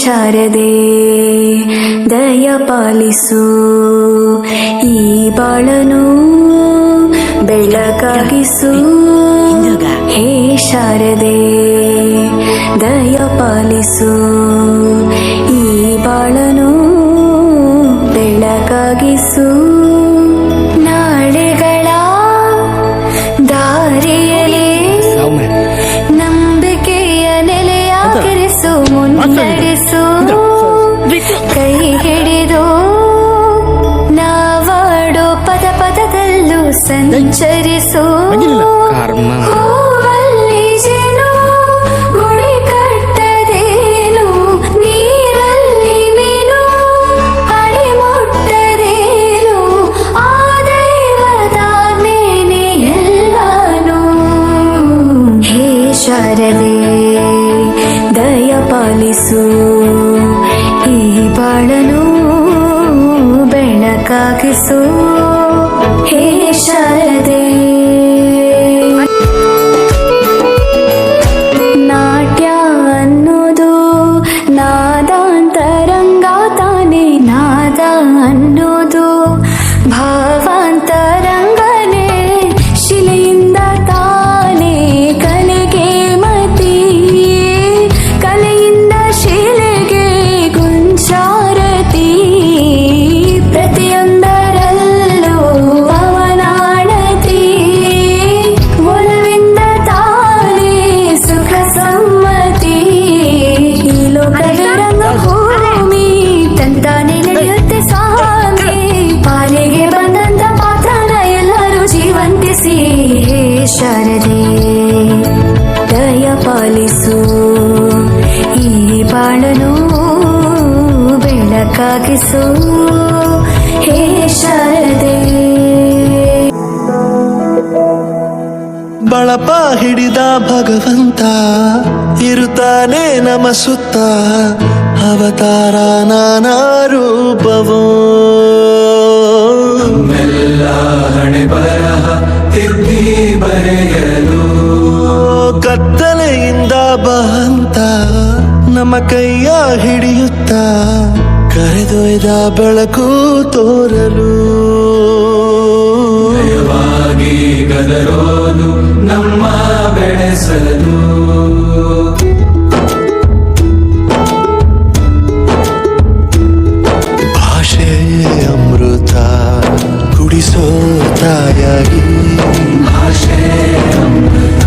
ಶಾರದೆ ದಯ ಪಾಲಿಸು, ಈ ಬಾಳನು ಬೆಳಕಾಗಿಸು. ಹೇ ಶಾರದೆ ದಯ ಪಾಲಿಸು, ಈ ಬಾಳನು ಬೆಳಕಾಗಿಸು. ನಾಳೆಗಳ ದಾರಿಯಲ್ಲಿ ನಂಬಿಕೆಯ ನೆಲೆಯಾಗಿರಿಸು, ಮುನ್ನಡೆಸು. ಕೈ ಹಿಡಿದು ನಾವಾಡೋ ಪದ ಪದದಲ್ಲೂ ಸಂಚರಿಸು. ಹೂವಲ್ಲಿ ಜೇನು ಗುಡಿ ಕಟ್ಟದೇನು, ನೀರಲ್ಲಿ ಮೀನು ಅಡಿ ಮುಟ್ಟದೇನು, ಆ ದೈವದ ನೇನೆ ಎಲ್ಲಾನು. ಹೇ ಶಾರದೆ ದಯ ಪಾಲಿಸು, ಈ ಬಾಳನು ಬೆಳಕಾಗಿಸು. ಹೇ ಶಾರದೆ ನಾಟ್ಯ ಅನ್ನೋದು ನಾದಾಂತರಂಗ ತಾನೆ, ನಾದ ಅನ್ನೋದು ಭಾವಾಂತರಂಗನೇ, ಶಿಲೆಯಿಂದ ತಾನೇ ಕಲೆಗೆ ಮತಿ, ಕಲೆಯಿಂದ ಶಿಲೆಗೆ ಗುಂಚಾರತಿ. ಪ್ರತಿಯೊಂದರಲ್ಲೂ ಅವನಾಣತಿ, ಒಲವಿಂದ ತಾನೇ ಸುಖ ಸಮ್ಮತಿ. ಈ ಲೋಕದ ರಂಗಭೂಮಿ ತಂತಾನೆ ನಡೆಯುತ್ತೆ ಸ್ವಾಮಿ, ಪಾಲಿಗೆ ಬಂದಂತ ಪಾತ್ರನ ಎಲ್ಲರೂ ಜೀವಂತಿಸಿ. ಹೇ ಶಾರದೆ ದಯ ಪಾಲಿಸು, ಈ ಬಾಳನು ಬೆಳಕಾಗಿಸು. ಹೇ ಶಾರದೆ ಬಳಪ ಹಿಡಿದ ಭಗವಂತ ಇರುತ್ತಾನೆ ನಮ ಸುತ್ತ, ಅವತಾರ ನಾನಾ ರೂಪವೋ. ಹಣೆ ಬರಹ ತಿದ್ದಿ ಬರೆಯಲು, ಕತ್ತಲೆಯಿಂದ ಬಹಂತ ನಮ್ಮ ಕೈಯ ಹಿಡಿಯುತ್ತ, ಕರೆದೊಯ್ದ ಬೆಳಕು ತೋರಲು. ದಯವಾಗಿ ಗದರೋನು ನಮ್ಮ ಬೆಳೆಸಲು, ಭಾಷೆ ಅಮೃತ ಕುಡಿಸೋ ತಾಯಾಗಿ, ಭಾಷೆ ಅಮೃತ